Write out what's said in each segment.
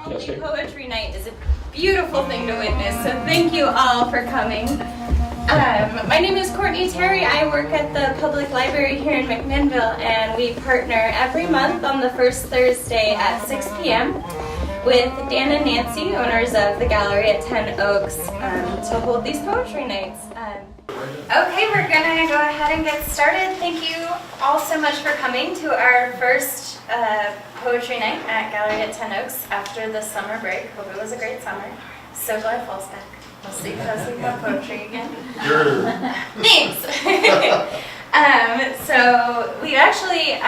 Only Poetry Night is a beautiful thing to witness, so thank you all for coming. My name is Courtney Terry. I work at the public library here in McMinnville, and we partner every month on the first Thursday at 6 p.m. with Dan and Nancy, owners of the gallery at 10 Oaks, to hold these poetry nights. Okay, we're gonna go ahead and get started. Thank you all so much for coming to our first poetry night at Gallery at 10 Oaks after the summer break. Hope it was a great summer. So glad fall's back. We'll see because we have poetry again. Thanks. So we actually,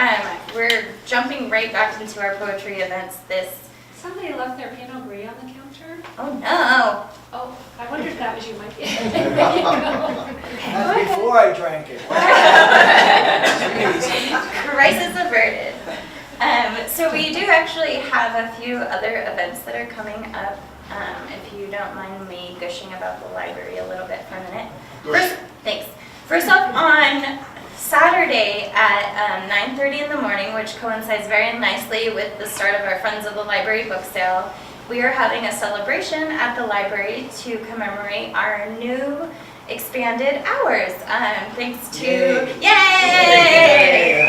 we're jumping right back into our poetry events this. Somebody left their Pinot Gris on the counter. Oh no. Oh, I wondered if that was you, Mike. That's before I drank it. Crisis averted. So we do actually have a few other events that are coming up. If you don't mind me gushing about the library a little bit for a minute. Thanks. First up, on Saturday at 9:30 in the morning, which coincides very nicely with the start of our Friends of the Library book sale, we are having a celebration at the library to commemorate our new expanded hours. Thanks to Yay!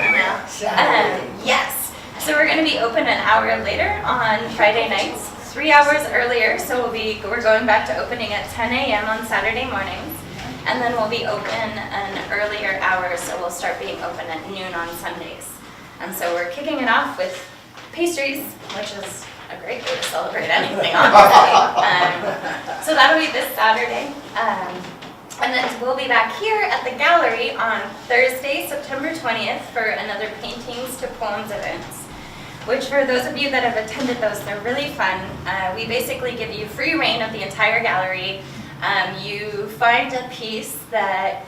Yes. So we're going to be open an hour later on Friday nights, 3 hours earlier. So we're going back to opening at 10 a.m. on Saturday mornings. And then we'll be open an earlier hour, so we'll start being open at noon on Sundays. And so we're kicking it off with pastries, which is a great way to celebrate anything, honestly. So that'll be this Saturday. And then we'll be back here at the gallery on Thursday, September 20th for another Paintings to Poems events, which for those of you that have attended those, they're really fun. We basically give you free reign of the entire gallery. You find a piece that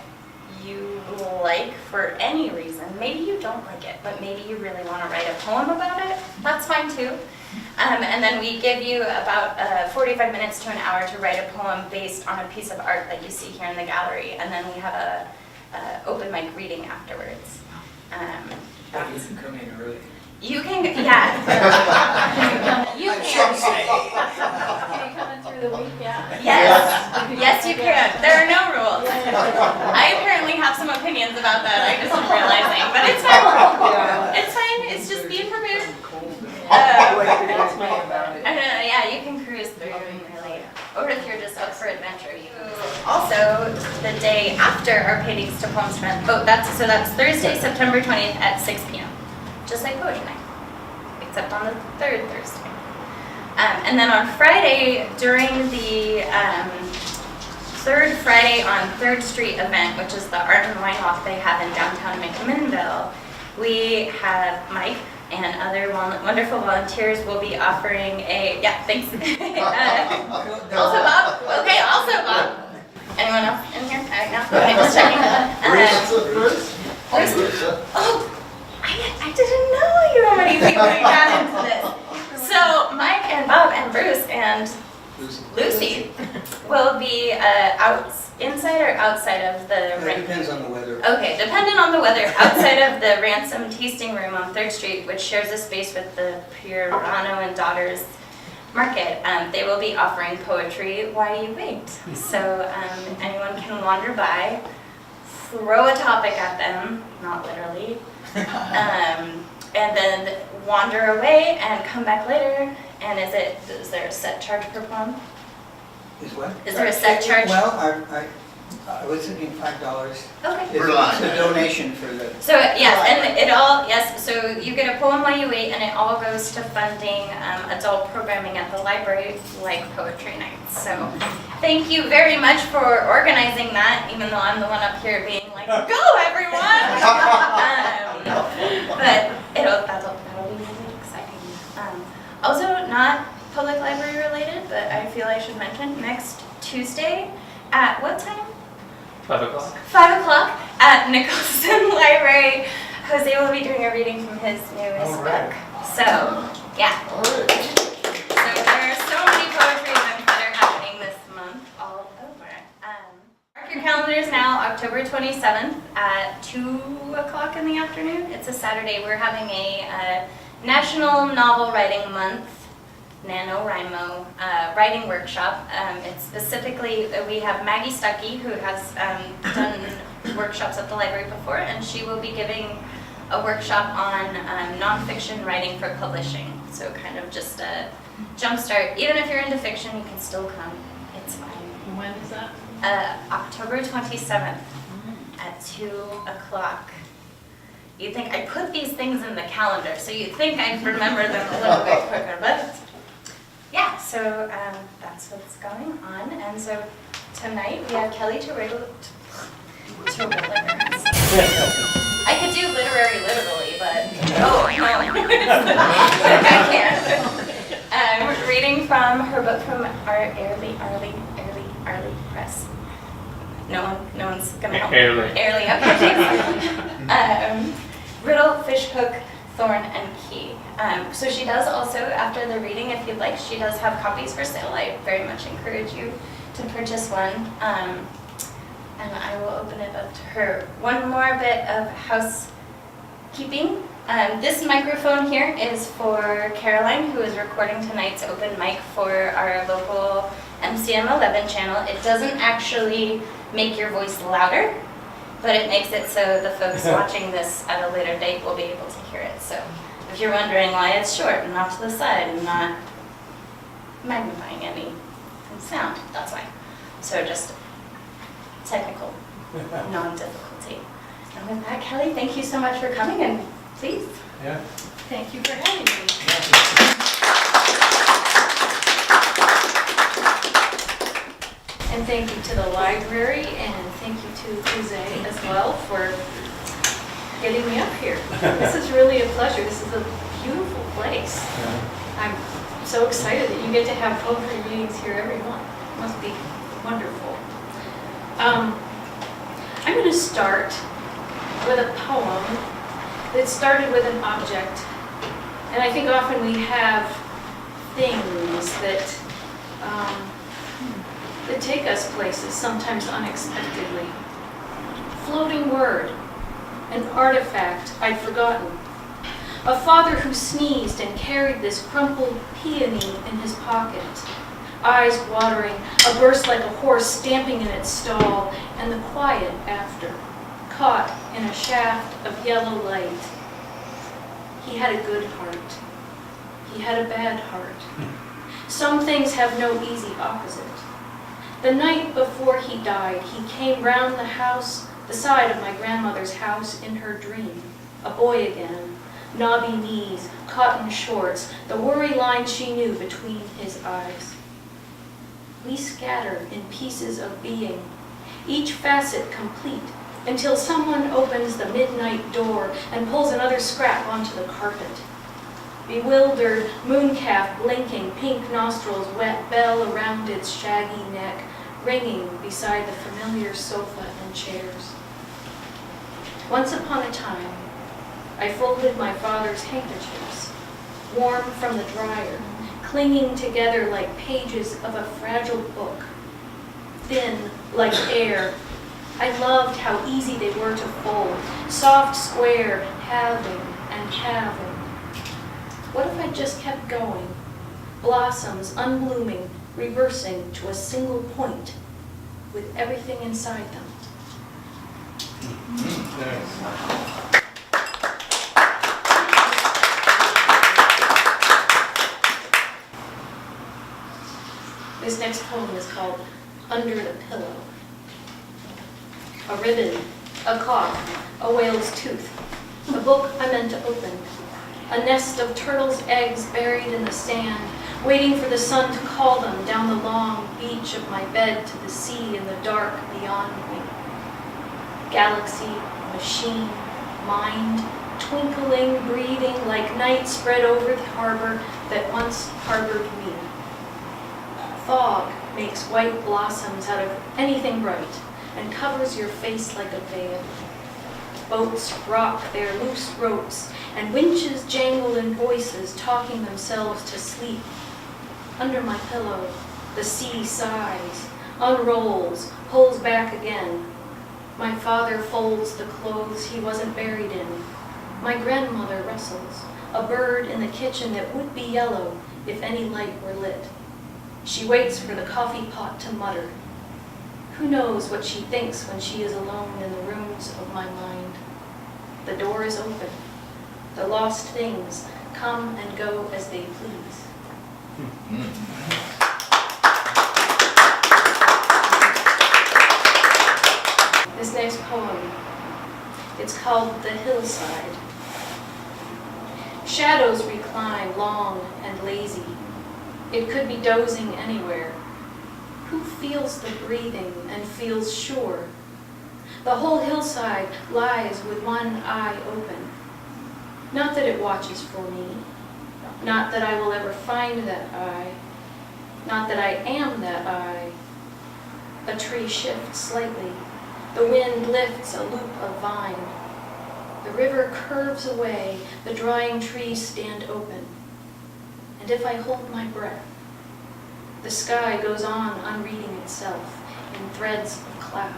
you like for any reason. Maybe you don't like it, but maybe you really want to write a poem about it. That's fine too. And then we give you about 45 minutes to an hour to write a poem based on a piece of art that you see here in the gallery. And then we have a open mic reading afterwards. But you can come in early. You can, yeah. You can. Can you come in through the week? Yeah. Yes, you can. There are no rules. I apparently have some opinions about that. I just am realizing, but it's fine. It's fine. It's just being prepared. Yeah, you can cruise through really, or if you're just up for adventure. Also, the day after our Paintings to Poems event. That's Thursday, September 20th at 6 p.m. Just like Poetry Night, except on the third Thursday. And then on Friday, during the third Friday on 3rd Street event, which is the Art and Wine Walk they have in downtown McMinnville, we have Mike and other wonderful volunteers will be offering a, thanks. Also Bob. Okay, also Bob. Anyone else in here? No? Okay, just checking. I didn't know how many people we got into this. So Mike and Bob and Bruce and Lucy will be inside or outside of the... It depends on the weather. Okay, depending on the weather, outside of the Ransom Tasting Room on 3rd Street, which shares a space with the Pirano and Daughters Market. They will be offering poetry while you wait. So anyone can wander by, throw a topic at them, not literally, and then wander away and come back later. And is there a set charge per poem? Is what? Is there a set charge? Well, I was thinking $5. Okay. It's a donation for the... So yes, so you get a poem while you wait, and it all goes to funding adult programming at the library, like Poetry Nights. So thank you very much for organizing that, even though I'm the one up here being like, go everyone! But that'll be really exciting. Also, not public library related, but I feel I should mention, next Tuesday at what time? 5 o'clock. 5 o'clock at Nicholson Library. Jose will be doing a reading from his newest book. So, yeah. So there are so many poetry events that are happening this month all over. Mark your calendars now, October 27th at 2 o'clock in the afternoon. It's a Saturday. We're having a National Novel Writing Month NaNoWriMo writing workshop. It's specifically, we have Maggie Stuckey, who has done workshops at the library before, and she will be giving a workshop on nonfiction writing for publishing. So kind of just a jumpstart. Even if you're into fiction, you can still come. It's fine. When is that? October 27th at 2 o'clock. You'd think I put these things in the calendar, so you'd think I'd remember them a little bit quicker, but yeah, so that's what's going on. And so tonight we have Kelly Terwilliger. I could do literary literally, but oh no, I can't. Reading from her book from our Arley Press. No one's gonna help. Arley, okay, thanks. Riddle, Fish Hook, Thorn, and Key. So she does also, after the reading, if you'd like, she does have copies for sale. I very much encourage you to purchase one. And I will open it up to her. One more bit of housekeeping. This microphone here is for Caroline, who is recording tonight's open mic for our local MCM 11 channel. It doesn't actually make your voice louder, but it makes it so the folks watching this at a later date will be able to hear it. So if you're wondering why it's short and off to the side and not magnifying any sound, that's why. So just technical non-difficulty. And with that, Kelly, thank you so much for coming, and please. Yeah. Thank you for having me. And thank you to the library, and thank you to Jose as well for getting me up here. This is really a pleasure. This is a beautiful place. I'm so excited that you get to have poetry readings here every month. It must be wonderful. I'm going to start with a poem that started with an object. And I think often we have things that take us places, sometimes unexpectedly. Floating word, an artifact I'd forgotten. A father who sneezed and carried this crumpled peony in his pocket. Eyes watering, a burst like a horse stamping in its stall, and the quiet after, caught in a shaft of yellow light. He had a good heart. He had a bad heart. Some things have no easy opposite. The night before he died, he came round the house, the side of my grandmother's house in her dream. A boy again, knobby knees, cotton shorts, the worry line she knew between his eyes. We scatter in pieces of being, each facet complete, until someone opens the midnight door and pulls another scrap onto the carpet. Bewildered, mooncalf blinking, pink nostrils, wet bell around its shaggy neck, ringing beside the familiar sofa and chairs. Once upon a time, I folded my father's handkerchiefs, warm from the dryer, clinging together like pages of a fragile book, thin like air. I loved how easy they were to fold, soft, square, halving and halving. What if I just kept going, blossoms unblooming, reversing to a single point with everything inside them? This next poem is called Under the Pillow. A ribbon, a cough, a whale's tooth, a book I meant to open, a nest of turtles' eggs buried in the sand, waiting for the sun to call them down the long beach of my bed to the sea in the dark beyond me. Galaxy, machine, mind, twinkling, breathing like night spread over the harbor that once harbored me. Fog makes white blossoms out of anything bright and covers your face like a veil. Boats rock their loose ropes, and winches jangle in voices talking themselves to sleep. Under my pillow, the sea sighs, unrolls, pulls back again. My father folds the clothes he wasn't buried in. My grandmother wrestles, a bird in the kitchen that would be yellow if any light were lit. She waits for the coffee pot to mutter. Who knows what she thinks when she is alone in the rooms of my mind? The door is open. The lost things come and go as they please. This next poem, it's called The Hillside. Shadows recline long and lazy. It could be dozing anywhere. Who feels the breathing and feels sure? The whole hillside lies with one eye open. Not that it watches for me. Not that I will ever find that eye. Not that I am that eye. A tree shifts slightly. The wind lifts a loop of vine. The river curves away. The drying trees stand open. And if I hold my breath, the sky goes on unreading itself in threads of cloud.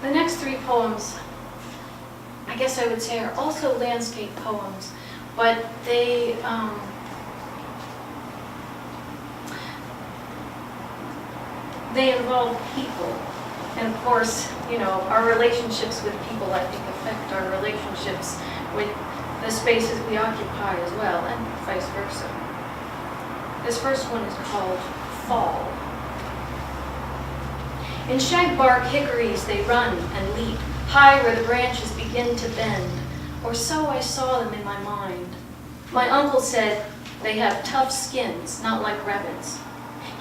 The next three poems, I guess I would say, are also landscape poems, but they involve people. And of course, you know, our relationships with people, I think, affect our relationships with the spaces we occupy as well, and vice versa. This first one is called Fall. In shagbark hickories they run and leap, high where the branches begin to bend, or so I saw them in my mind. My uncle said, they have tough skins, not like rabbits.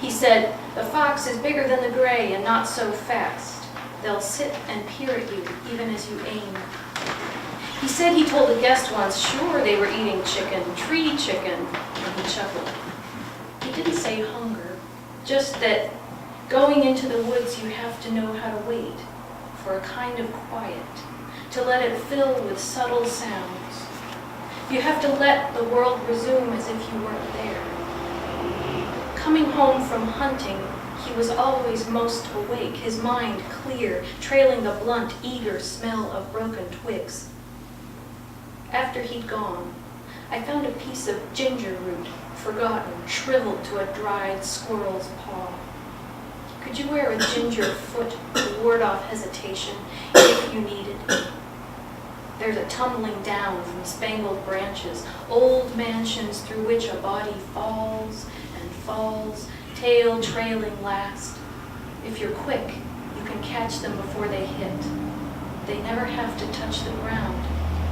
He said, the fox is bigger than the gray and not so fast. They'll sit and peer at you, even as you aim. He said he told a guest once, sure they were eating chicken, tree chicken, and he chuckled. He didn't say hunger, just that going into the woods you have to know how to wait for a kind of quiet, to let it fill with subtle sounds. You have to let the world resume as if you weren't there. Coming home from hunting, he was always most awake, his mind clear, trailing the blunt, eager smell of broken twigs. After he'd gone, I found a piece of ginger root, forgotten, shriveled to a dried squirrel's paw. Could you wear a ginger foot to ward off hesitation if you needed? There's a tumbling down from spangled branches, old mansions through which a body falls and falls, tail trailing last. If you're quick, you can catch them before they hit. They never have to touch the ground.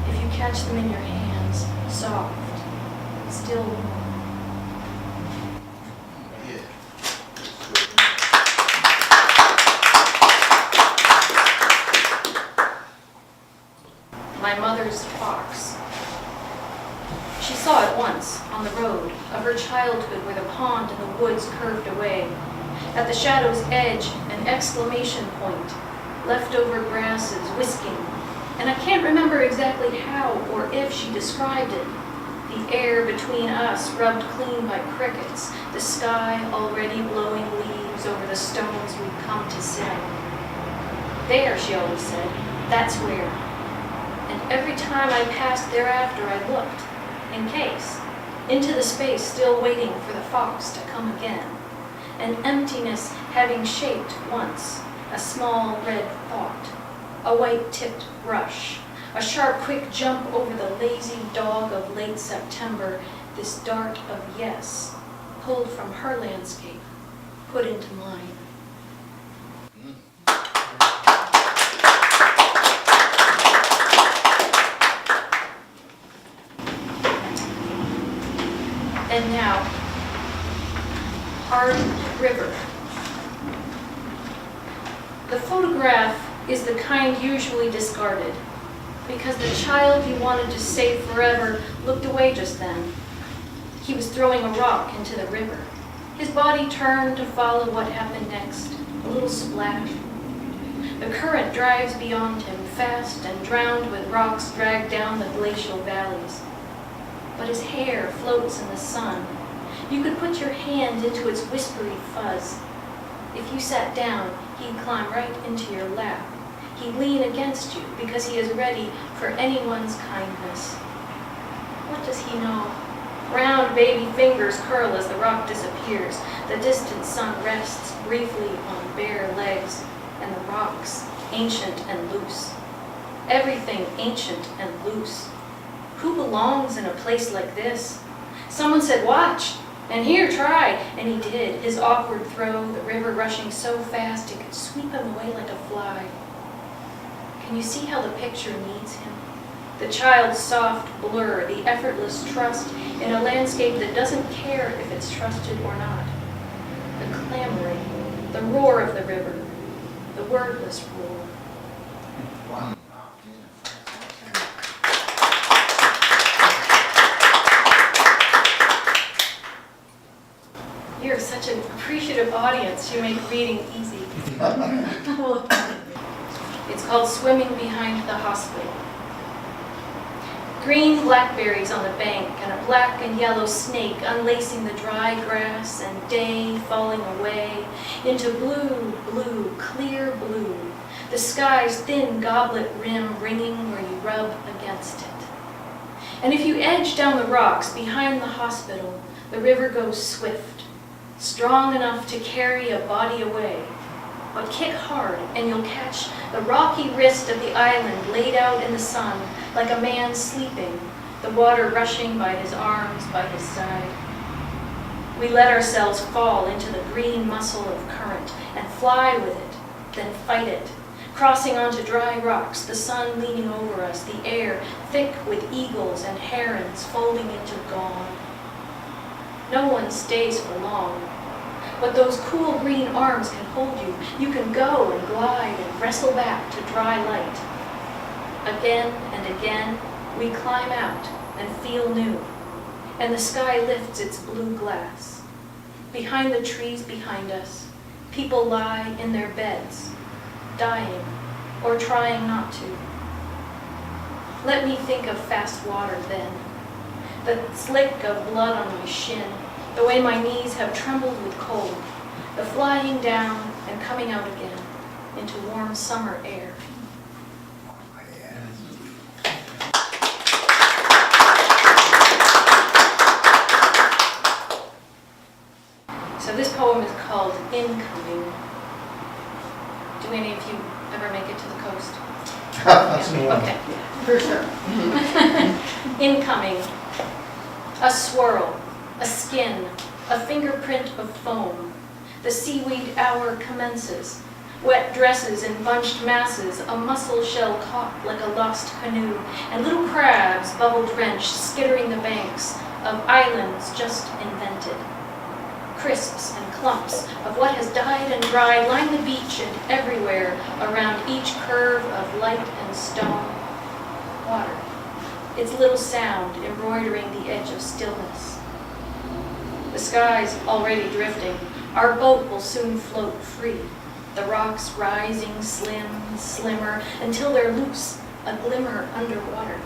If you catch them in your hands, soft, still warm. My mother's fox. She saw it once, on the road, of her childhood where the pond and the woods curved away. At the shadow's edge, an exclamation point, leftover grasses whisking, and I can't remember exactly how or if she described it. The air between us rubbed clean by crickets, the sky already blowing leaves over the stones we'd come to sit on. There, she always said, that's where. And every time I passed thereafter I looked, in case, into the space still waiting for the fox to come again. An emptiness having shaped once a small red thought, a white-tipped brush, a sharp quick jump over the lazy dog of late September, this dart of yes, pulled from her landscape, put into mine. And now, Hard River. The photograph is the kind usually discarded because the child you wanted to save forever looked away just then. He was throwing a rock into the river. His body turned to follow what happened next, a little splash. The current drives beyond him, fast and drowned with rocks dragged down the glacial valleys. But his hair floats in the sun. You could put your hand into its whispery fuzz. If you sat down, he'd climb right into your lap. He'd lean against you because he is ready for anyone's kindness. What does he know? Round baby fingers curl as the rock disappears. The distant sun rests briefly on bare legs, and the rocks, ancient and loose. Everything ancient and loose. Who belongs in a place like this? Someone said, watch, and here, try, and he did. His awkward throw, the river rushing so fast it could sweep him away like a fly. Can you see how the picture needs him? The child's soft blur, the effortless trust in a landscape that doesn't care if it's trusted or not. The clamoring, the roar of the river, the wordless roar. Wow. You're such an appreciative audience. You make reading easy. It's called Swimming Behind the Hospital. Green blackberries on the bank and a black and yellow snake unlacing the dry grass, and day falling away into blue, blue, clear blue, the sky's thin goblet rim ringing where you rub against it. And if you edge down the rocks behind the hospital, the river goes swift, strong enough to carry a body away. But kick hard and you'll catch the rocky wrist of the island laid out in the sun like a man sleeping, the water rushing by his arms, by his side. We let ourselves fall into the green muscle of current and fly with it, then fight it, crossing onto dry rocks, the sun leaning over us, the air thick with eagles and herons folding into gone. No one stays for long. But those cool green arms can hold you. You can go and glide and wrestle back to dry light. Again and again, we climb out and feel new, and the sky lifts its blue glass. Behind the trees behind us, people lie in their beds, dying or trying not to. Let me think of fast water then, the slick of blood on my shin, the way my knees have trembled with cold, the flying down and coming out again into warm summer air. So this poem is called Incoming. Do any of you ever make it to the coast? Yeah. Okay. For sure. Incoming. A swirl, a skin, a fingerprint of foam. The seaweed hour commences. Wet dresses in bunched masses, a mussel shell caught like a lost canoe, and little crabs bubble-drenched, skittering the banks of islands just invented. Crisps and clumps of what has died and dried line the beach and everywhere around each curve of light and stone. Water, its little sound embroidering the edge of stillness. The sky's already drifting. Our boat will soon float free. The rocks rising slim, slimmer, until they're loose, a glimmer underwater.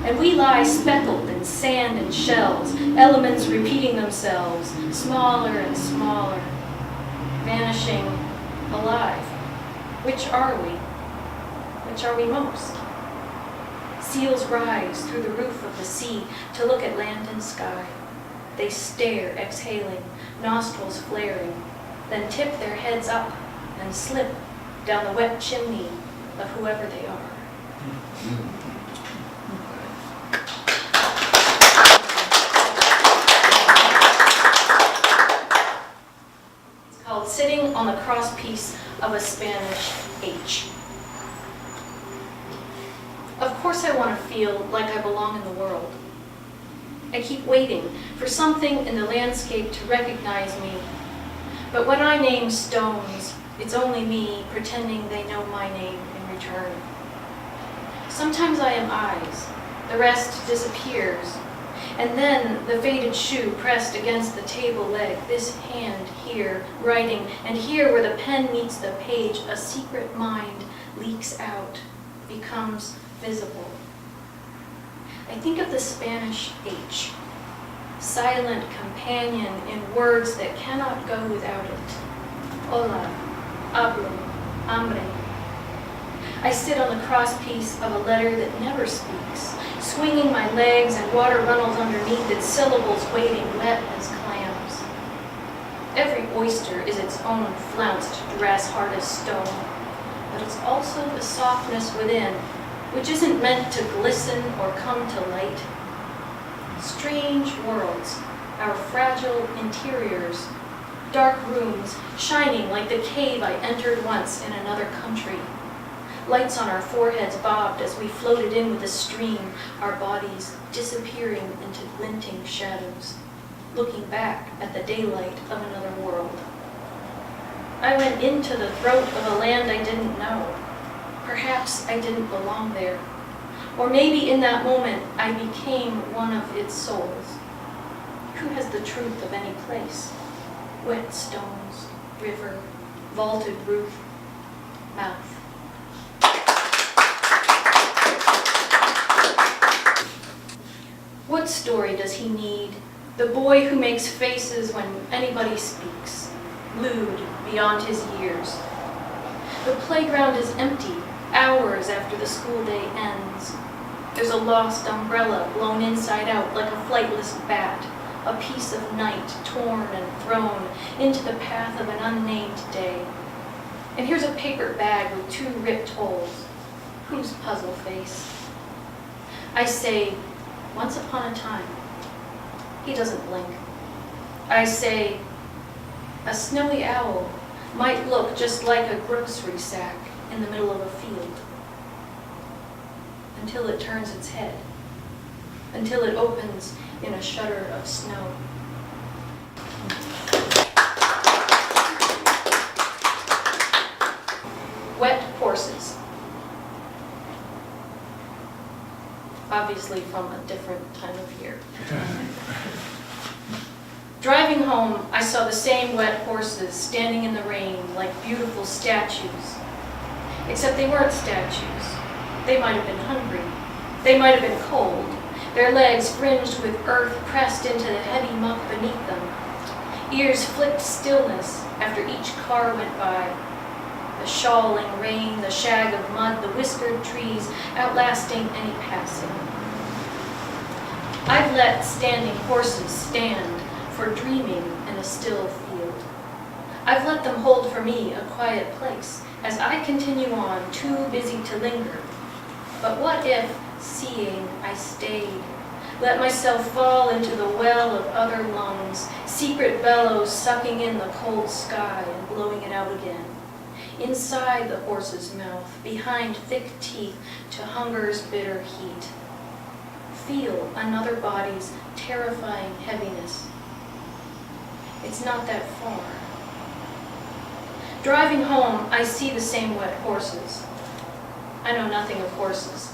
And we lie speckled in sand and shells, elements repeating themselves, smaller and smaller, vanishing, alive. Which are we? Which are we most? Seals rise through the roof of the sea to look at land and sky. They stare, exhaling, nostrils flaring, then tip their heads up and slip down the wet chimney of whoever they are. It's called Sitting on the Crosspiece of a Spanish H. Of course I want to feel like I belong in the world. I keep waiting for something in the landscape to recognize me. But when I name stones, it's only me pretending they know my name in return. Sometimes I am eyes, the rest disappears. And then the faded shoe pressed against the table leg, this hand here, writing, and here where the pen meets the page, a secret mind leaks out, becomes visible. I think of the Spanish H, silent companion in words that cannot go without it. Hola, hablo, hambre. I sit on the crosspiece of a letter that never speaks, swinging my legs and water runnels underneath its syllables waiting wet as clams. Every oyster is its own flounced dress hard as stone, but it's also the softness within, which isn't meant to glisten or come to light. Strange worlds, our fragile interiors, dark rooms shining like the cave I entered once in another country. Lights on our foreheads bobbed as we floated in with the stream, our bodies disappearing into glinting shadows, looking back at the daylight of another world. I went into the throat of a land I didn't know. Perhaps I didn't belong there. Or maybe in that moment I became one of its souls. Who has the truth of any place? Wet stones, river, vaulted roof, mouth. What story does he need? The boy who makes faces when anybody speaks, lewd beyond his years. The playground is empty hours after the school day ends. There's a lost umbrella blown inside out like a flightless bat, a piece of night torn and thrown into the path of an unnamed day. And here's a paper bag with 2 ripped holes. Whose puzzle face? I say, once upon a time. He doesn't blink. I say, a snowy owl might look just like a grocery sack in the middle of a field. Until it turns its head. Until it opens in a shudder of snow. Wet horses. Obviously from a different time of year. Driving home, I saw the same wet horses standing in the rain like beautiful statues. Except they weren't statues. They might have been hungry. They might have been cold. Their legs fringed with earth pressed into the heavy muck beneath them. Ears flicked stillness after each car went by. The shawling rain, the shag of mud, the whiskered trees outlasting any passing. I've let standing horses stand for dreaming in a still field. I've let them hold for me a quiet place as I continue on, too busy to linger. But what if, seeing, I stayed, let myself fall into the well of other lungs, secret bellows sucking in the cold sky and blowing it out again. Inside the horse's mouth, behind thick teeth to hunger's bitter heat. Feel another body's terrifying heaviness. It's not that far. Driving home, I see the same wet horses. I know nothing of horses.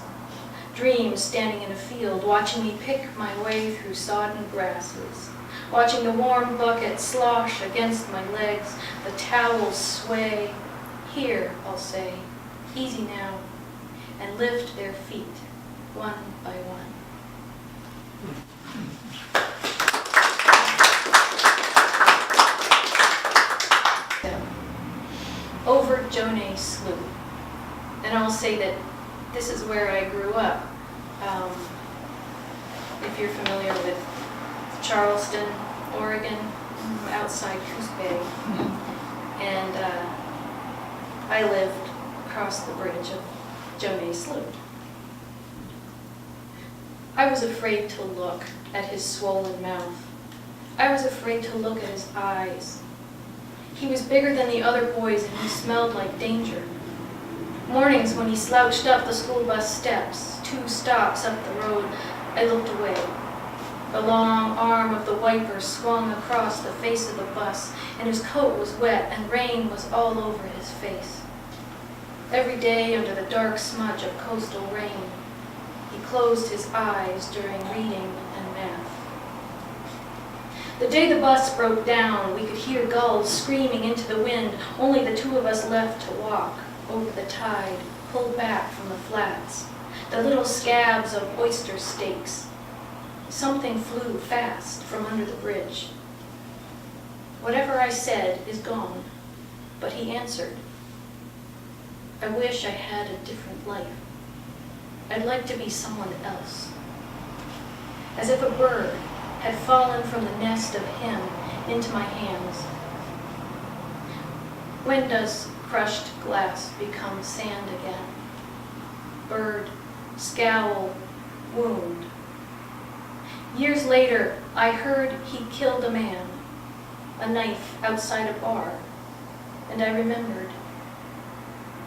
Dreams standing in a field, watching me pick my way through sodden grasses, watching the warm bucket slosh against my legs, the towels sway. Here, I'll say, easy now, and lift their feet, one by one. Over Jonay Slough. And I'll say that this is where I grew up. If you're familiar with Charleston, Oregon, outside Coos Bay. And I lived across the bridge of Jonay Slough. I was afraid to look at his swollen mouth. I was afraid to look at his eyes. He was bigger than the other boys and he smelled like danger. Mornings when he slouched up the school bus steps, 2 stops up the road, I looked away. The long arm of the wiper swung across the face of the bus, and his coat was wet and rain was all over his face. Every day under the dark smudge of coastal rain, he closed his eyes during reading and math. The day the bus broke down, we could hear gulls screaming into the wind, only the 2 of us left to walk over the tide, pulled back from the flats, the little scabs of oyster steaks. Something flew fast from under the bridge. Whatever I said is gone, but he answered. I wish I had a different life. I'd like to be someone else. As if a bird had fallen from the nest of him into my hands. When does crushed glass become sand again? Bird, scowl, wound. Years later, I heard he killed a man, a knife outside a bar, and I remembered.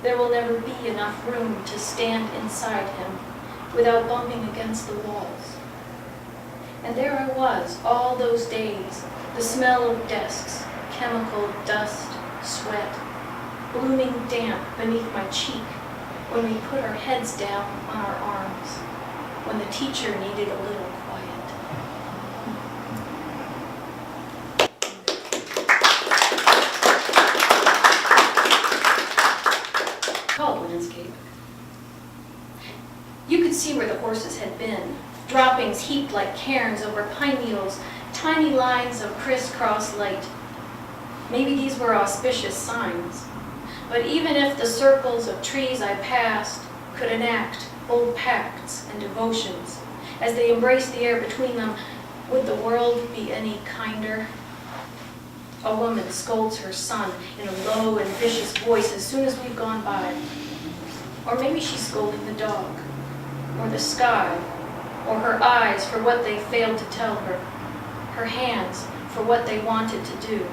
There will never be enough room to stand inside him without bumping against the walls. And there I was all those days, the smell of desks, chemical dust, sweat, blooming damp beneath my cheek when we put our heads down on our arms, when the teacher needed a little quiet. Called landscape. You could see where the horses had been, droppings heaped like cairns over pine needles, tiny lines of crisscross light. Maybe these were auspicious signs, but even if the circles of trees I passed could enact old pacts and devotions as they embraced the air between them, would the world be any kinder? A woman scolds her son in a low and vicious voice as soon as we've gone by. Or maybe she's scolding the dog, or the sky, or her eyes for what they failed to tell her hands for what they wanted to do.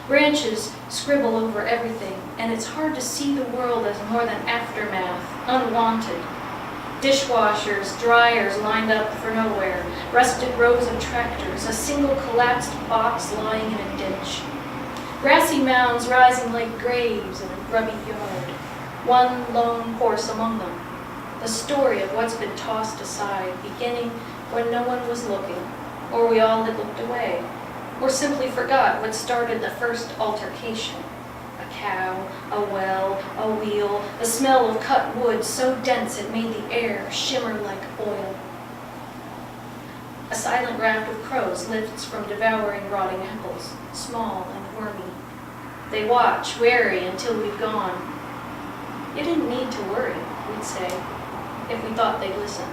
Branches scribble over everything, and it's hard to see the world as more than aftermath, unwanted. Dishwashers, dryers lined up for nowhere, rusted rows of tractors, a single collapsed box lying in a ditch. Grassy mounds rising like graves in a grubby yard, one lone horse among them. The story of what's been tossed aside, beginning when no one was looking, or we all had looked away, or simply forgot what started the first altercation. A cow, a well, a wheel, the smell of cut wood so dense it made the air shimmer like oil. A silent raft of crows lifts from devouring rotting apples, small and wormy. They watch, wary, until we've gone. You didn't need to worry, we'd say, if we thought they'd listen.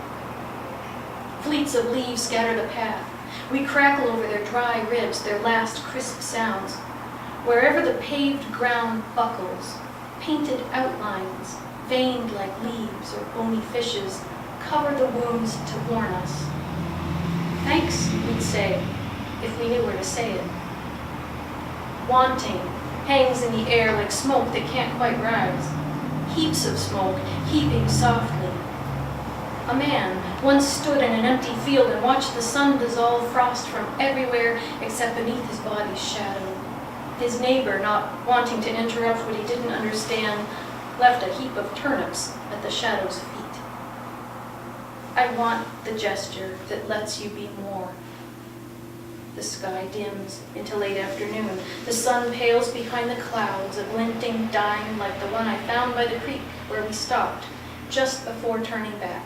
Fleets of leaves scatter the path. We crackle over their dry ribs, their last crisp sounds. Wherever the paved ground buckles, painted outlines, veined like leaves or bony fishes, cover the wounds to warn us. Thanks, we'd say, if we knew where to say it. Wanting hangs in the air like smoke that can't quite rise. Heaps of smoke, heaping softly. A man once stood in an empty field and watched the sun dissolve frost from everywhere except beneath his body's shadow. His neighbor, not wanting to interrupt what he didn't understand, left a heap of turnips at the shadow's feet. I want the gesture that lets you be more. The sky dims into late afternoon. The sun pales behind the clouds, a glinting dime like the one I found by the creek where we stopped, just before turning back.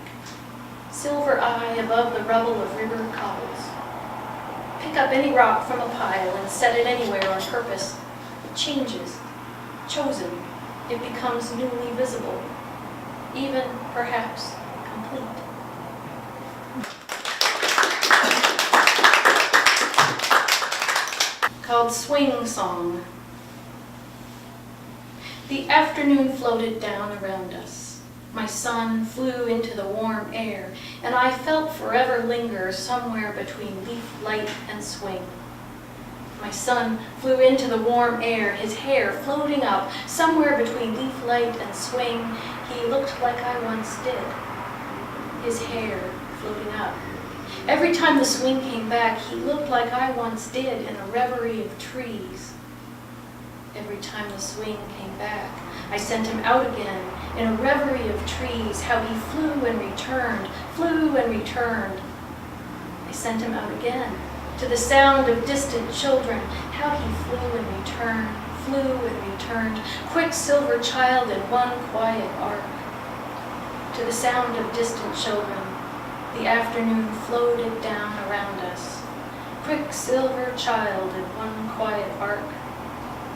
Silver eye above the rubble of river cobbles. Pick up any rock from a pile and set it anywhere on purpose. It changes. Chosen. It becomes newly visible. Even, perhaps, complete. Called Swing Song. The afternoon floated down around us. My son flew into the warm air, and I felt forever linger somewhere between leaf light and swing. My son flew into the warm air, his hair floating up, somewhere between leaf light and swing. He looked like I once did. His hair floating up. Every time the swing came back, he looked like I once did in a reverie of trees. Every time the swing came back, I sent him out again in a reverie of trees, how he flew and returned. I sent him out again to the sound of distant children, how he flew and returned, quicksilver child in one quiet arc. To the sound of distant children, the afternoon floated down around us. Quicksilver child in one quiet arc.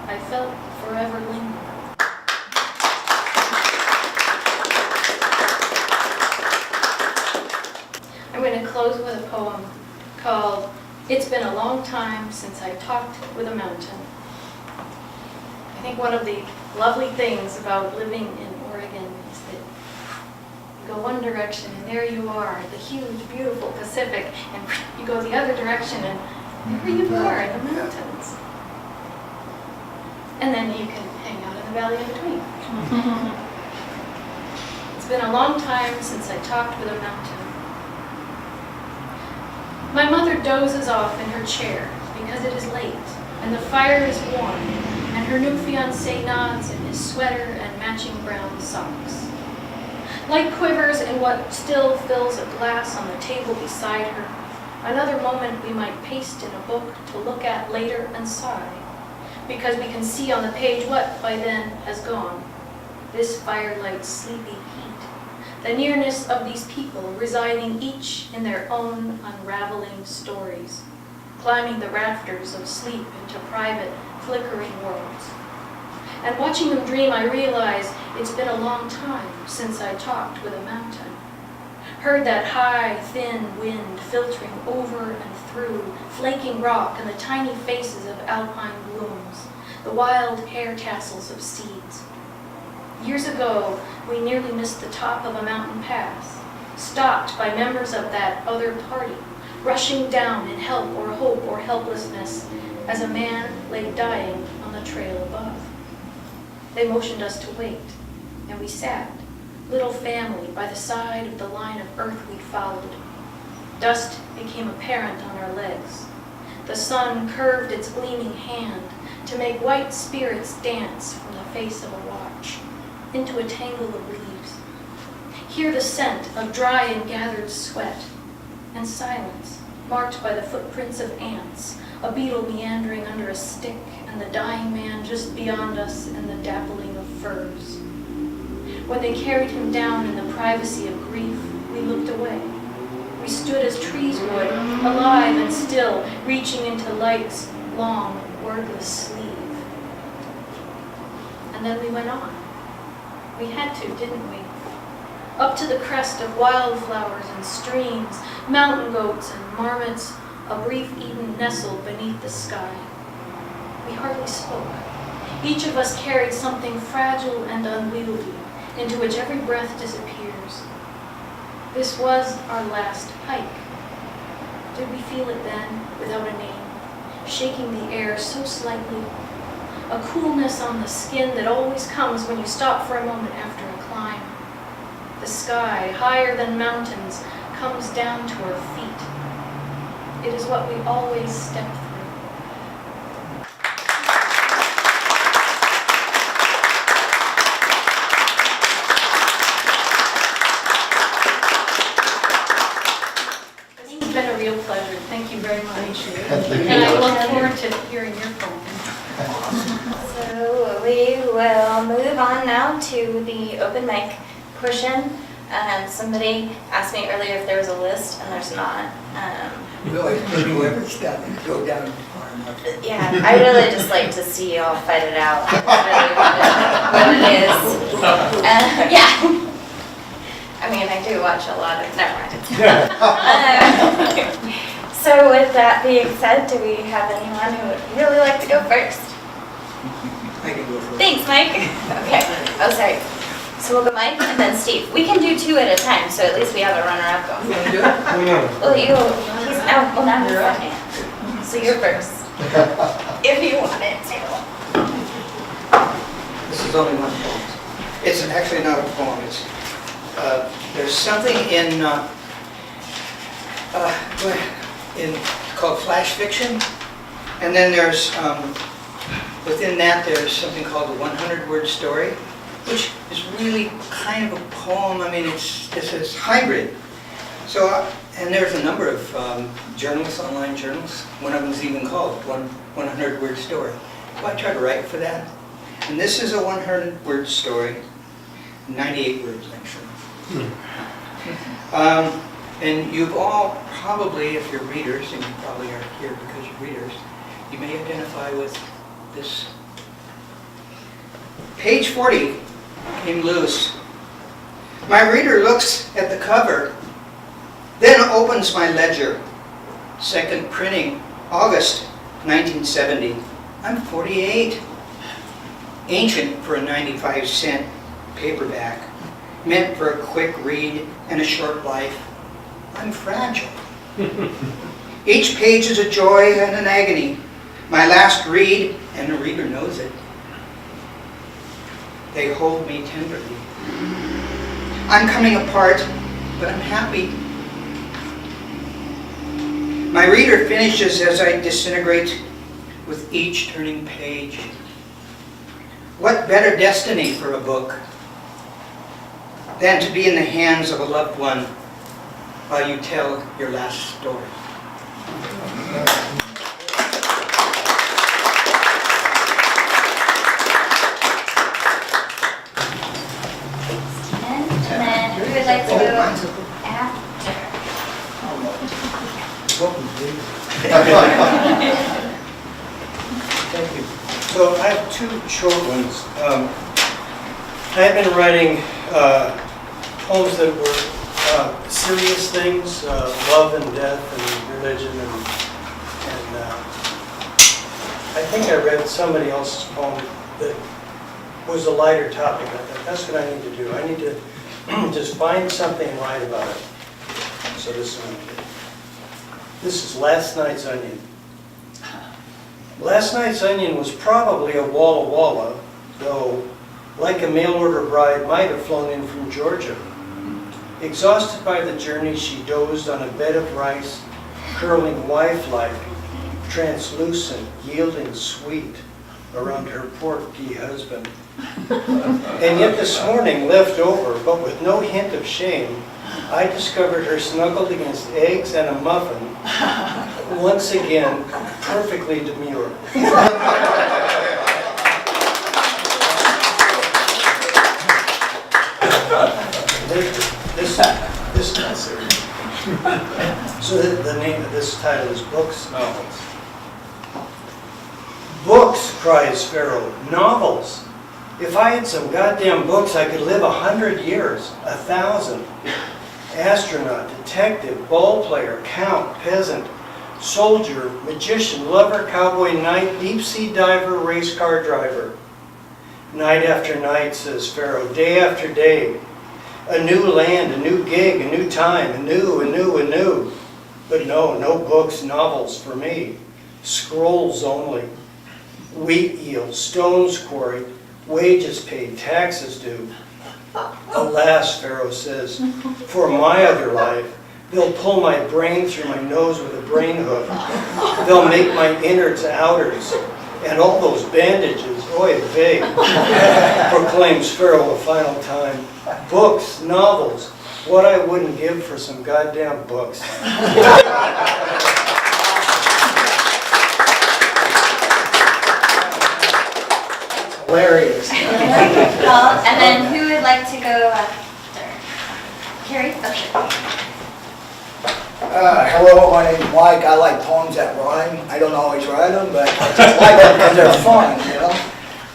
I felt forever linger. close with a poem called "It's Been a Long Time Since I Talked with a Mountain." I think one of the lovely things about living in Oregon is that you go one direction and there you are, the huge, beautiful Pacific, and you go the other direction and there you are in the mountains. And then you can hang out in the valley in between. It's been a long time since I talked with a mountain. My mother dozes off in her chair because it is late and the fire is warm and her new fiancé nods in his sweater and matching brown socks. Light quivers in what still fills a glass on the table beside her. Another moment we might paste in a book to look at later and sigh, because we can see on the page what by then has gone. This firelight's sleepy heat, the nearness of these people residing each in their own unraveling stories, climbing the rafters of sleep into private, flickering worlds. And watching them dream, I realize it's been a long time since I talked with a mountain. Heard that high, thin wind filtering over and through flaking rock and the tiny faces of alpine blooms, the wild hair tassels of seeds. Years ago, we nearly missed the top of a mountain pass, stopped by members of that other party, rushing down in help or hope or helplessness as a man lay dying on the trail above. They motioned us to wait, and we sat, little family, by the side of the line of earth we'd followed. Dust became apparent on our legs. The sun curved its gleaming hand to make white spirits dance from the face of a watch into a tangle of leaves. Hear the scent of dry and gathered sweat, and silence marked by the footprints of ants, a beetle meandering under a stick, and the dying man just beyond us and the dappling of furs. When they carried him down in the privacy of grief, we looked away. We stood as trees would, alive and still, reaching into light's long, wordless sleeve. And then we went on. We had to, didn't we? Up to the crest of wildflowers and streams, mountain goats and marmots, a brief Eden nestled beneath the sky. We hardly spoke. Each of us carried something fragile and unwieldy, into which every breath disappears. This was our last hike. Did we feel it then, without a name, shaking the air so slightly? A coolness on the skin that always comes when you stop for a moment after a climb. The sky, higher than mountains, comes down to our feet. It is what we always step through. It's been a real pleasure. Thank you very much. And I look forward to hearing your poem. So we will move on now to the open mic portion. Somebody asked me earlier if there was a list, and there's not. Really, whoever's down, go down far enough. Yeah, I really just like to see y'all fight it out. That's really what it is. Yeah. I mean, I do watch a lot of, never mind. So with that being said, do we have anyone who would really like to go first? I can go first. Thanks, Mike. Okay. Oh, sorry. So we'll go Mike and then Steve. We can do two at a time, so at least we have a runner-up going. You want to do it? Well, now he's second. So you're first. If you want it to. This is only one poem. It's actually not a poem. It's there's something in called flash fiction, and then there's within that there's something called the 100-word story, which is really kind of a poem. I mean, it's this hybrid. So, and there's a number of journalists, online journals. One of them is even called 100-word story. So I tried to write for that. And this is a 100-word story, 98 words actually. And you've all probably, if you're readers, and you probably are here because you're readers, you may identify with this. Page 40 came loose. My reader looks at the cover, Then opens my ledger. Second printing, August 1970. I'm 48. Ancient for a 95-cent paperback. Meant for a quick read and a short life. I'm fragile. Each page is a joy and an agony. My last read, and the reader knows it. They hold me tenderly. I'm coming apart, but I'm happy. My reader finishes as I disintegrate with each turning page. What better destiny for a book than to be in the hands of a loved one while you tell your last story? And then who would like to go after? Thank you. So I have two short ones. I've been writing poems that were serious things, love and death and religion, and I think I read somebody else's poem that was a lighter topic. I thought, that's what I need to do. I need to just find something and write about it. So this is what I'm doing. This is Last Night's Onion. Last Night's Onion was probably a Walla Walla, though, like a mail-order bride, might have flown in from Georgia. Exhausted by the journey, she dozed on a bed of rice, curling wife-like, translucent, yielding sweet around her porky husband. And yet this morning, left over, but with no hint of shame, I discovered her snuggled against eggs and a muffin, once again, perfectly demure. So the name of this title is Books, Novels. Books, cries Pharaoh, novels. If I had some goddamn books, I could live 100 years, 1,000. Astronaut, detective, ball player, count, peasant, soldier, magician, lover, cowboy, knight, deep-sea diver, race car driver. Night after night, says Pharaoh, day after day. A new land, a new gig, a new time, anew. But no books, novels for me. Scrolls only. Wheat yield, stones quarried, wages paid, taxes due. Alas, Pharaoh says, for my other life, they'll pull my brain through my nose with a brain hook. They'll make my innards outers. And all those bandages, oy vey, proclaims Pharaoh a final time. Books, novels, what I wouldn't give for some goddamn books. Hilarious. Well, and then who would like to go after? Carrie? Okay. Hello, my name's Mike. I like poems that rhyme. I don't always write them, but I just like them because they're fun, you know?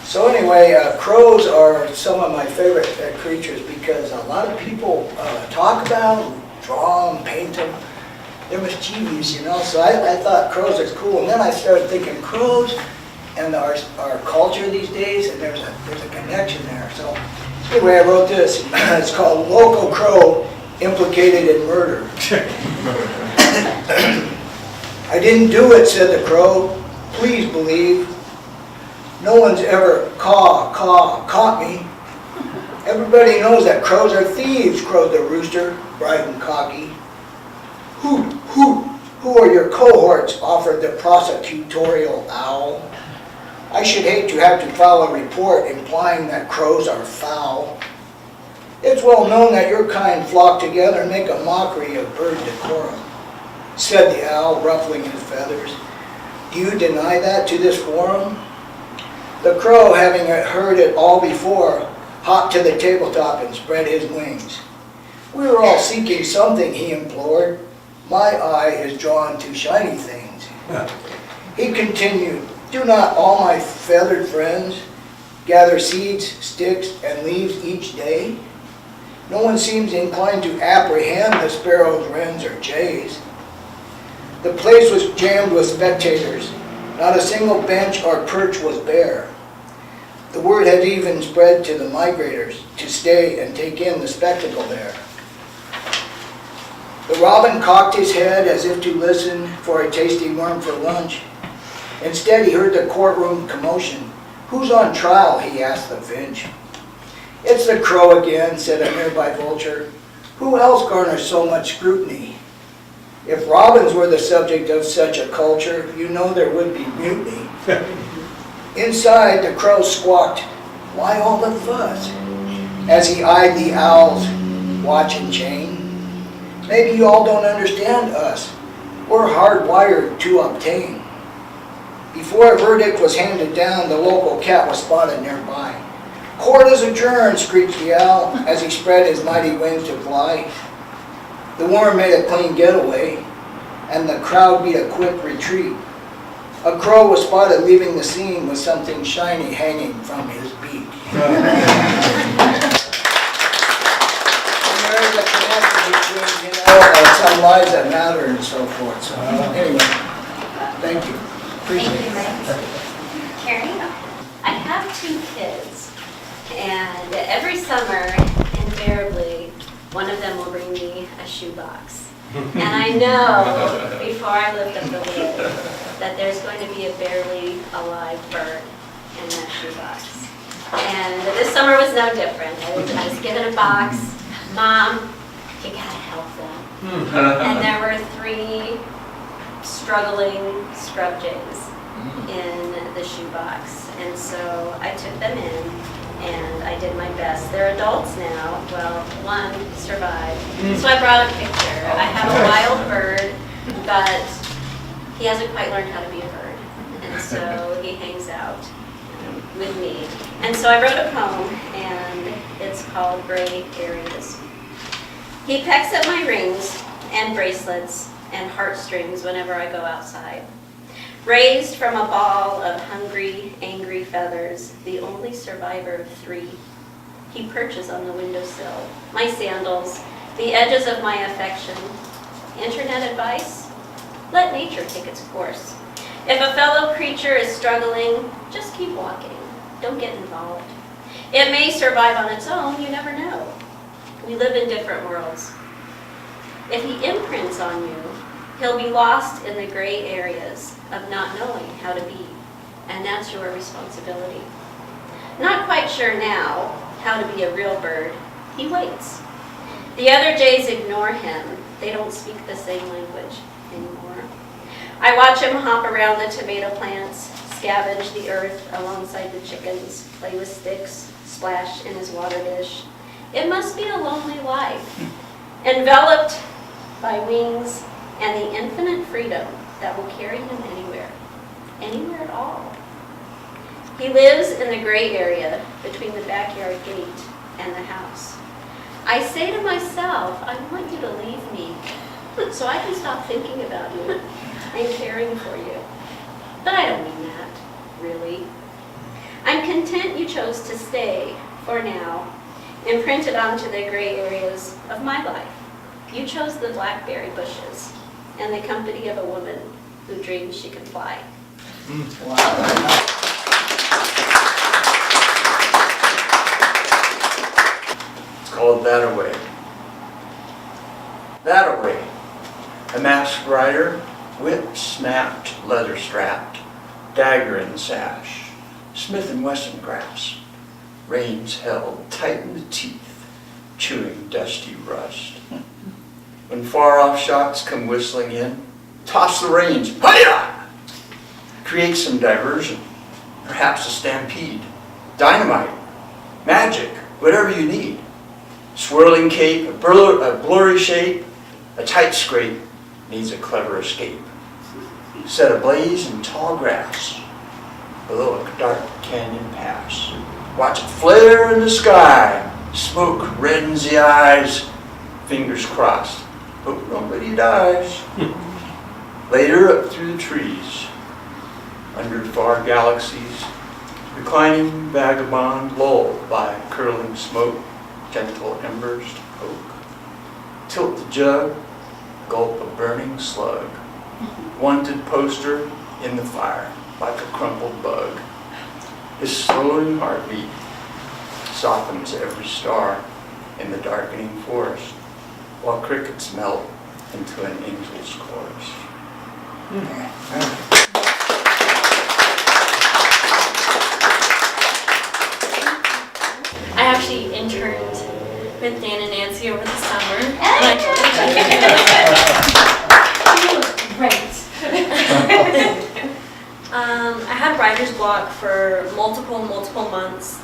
So anyway, crows are some of my favorite creatures because a lot of people talk about them, draw them, paint them. They're mischievous, you know? So I thought crows are cool. And then I started thinking crows and our culture these days, and there's a connection there. So anyway, I wrote this. It's called Local Crow Implicated in Murder. I didn't do it, said the crow. Please believe. No one's ever caught me. Everybody knows that crows are thieves, crowed the rooster, bright and cocky. Who are your cohorts, offered the prosecutorial owl. I should hate to have to file a report implying that crows are foul. It's well known that your kind flock together and make a mockery of bird decorum, said the owl, ruffling his feathers. Do you deny that to this forum? The crow, having heard it all before, hopped to the tabletop and spread his wings. We were all seeking something, he implored. My eye is drawn to shiny things. He continued, do not all my feathered friends gather seeds, sticks, and leaves each day? No one seems inclined to apprehend the sparrows, wrens, or jays. The place was jammed with spectators. Not a single bench or perch was bare. The word had even spread to the migrators to stay and take in the spectacle there. The robin cocked his head as if to listen for a tasty worm for lunch. Instead, he heard the courtroom commotion. "Who's on trial?" he asked the finch. "It's the crow again," said a nearby vulture. "Who else garners so much scrutiny? If robins were the subject of such a culture, you know there would be mutiny." Inside, the crow squawked, "Why all the fuss?" as he eyed the owl's watch and chain. "Maybe you all don't understand us. We're hardwired to obtain." Before a verdict was handed down, the local cat was spotted nearby. "Court is adjourned," screeched the owl as he spread his mighty wings to fly. The worm made a clean getaway, and the crowd beat a quick retreat. A crow was spotted leaving the scene with something shiny hanging from his beak. And there is a connection between, some lives that matter and so forth. So anyway, thank you. Appreciate it. Carrie, I have 2 kids, and every summer, invariably, one of them will bring me a shoebox. And I know, before I lift up the lid, that there's going to be a barely alive bird in that shoebox. And this summer was no different. I was given a box. "Mom, you gotta help them." And there were 3 struggling scrub jays in the shoebox. And so I took them in and I did my best. They're adults now. Well, one survived. So I brought a picture. I have a wild bird, but he hasn't quite learned how to be a bird. And so he hangs out with me. And so I wrote a poem, and it's called Gray Areas. He pecks at my rings and bracelets and heartstrings whenever I go outside. Raised from a ball of hungry, angry feathers, the only survivor of 3, he perches on the windowsill. My sandals, the edges of my affection. Internet advice? Let nature take its course. If a fellow creature is struggling, just keep walking. Don't get involved. It may survive on its own, you never know. We live in different worlds. If he imprints on you, he'll be lost in the gray areas of not knowing how to be, and that's your responsibility. Not quite sure now how to be a real bird, he waits. The other jays ignore him. They don't speak the same language anymore. I watch him hop around the tomato plants, scavenge the earth alongside the chickens, play with sticks, splash in his water dish. It must be a lonely life, enveloped by wings and the infinite freedom that will carry him anywhere at all. He lives in the gray area between the backyard gate and the house. I say to myself, I want you to leave me so I can stop thinking about you and caring for you. But I don't mean that, really. I'm content you chose to stay, for now, imprinted onto the gray areas of my life. You chose the blackberry bushes and the company of a woman who dreams she can fly. Wow. It's called That Away. That Away. A masked rider, whip snapped, leather strapped, dagger in the sash, Smith & Wesson grass, reins held tight in the teeth, chewing dusty rust. When far-off shots come whistling in, toss the reins, hi-ya! Create some diversion, perhaps a stampede, dynamite, magic, whatever you need. Swirling cape, a blurry shape, a tight scrape needs a clever escape. Set ablaze in tall grass, below a dark canyon pass. Watch it flare in the sky, smoke reddens the eyes, fingers crossed, hope nobody dies. Later up through the trees, under far galaxies, reclining vagabond lulled by curling smoke, gentle embers to poke. Tilt the jug, gulp a burning slug. Wanted poster in the fire like a crumpled bug. His slowing heartbeat softens every star in the darkening forest, while crickets melt into an angel's chorus. I actually interned with Dan and Nancy over the summer. Great. I had writer's block for multiple months,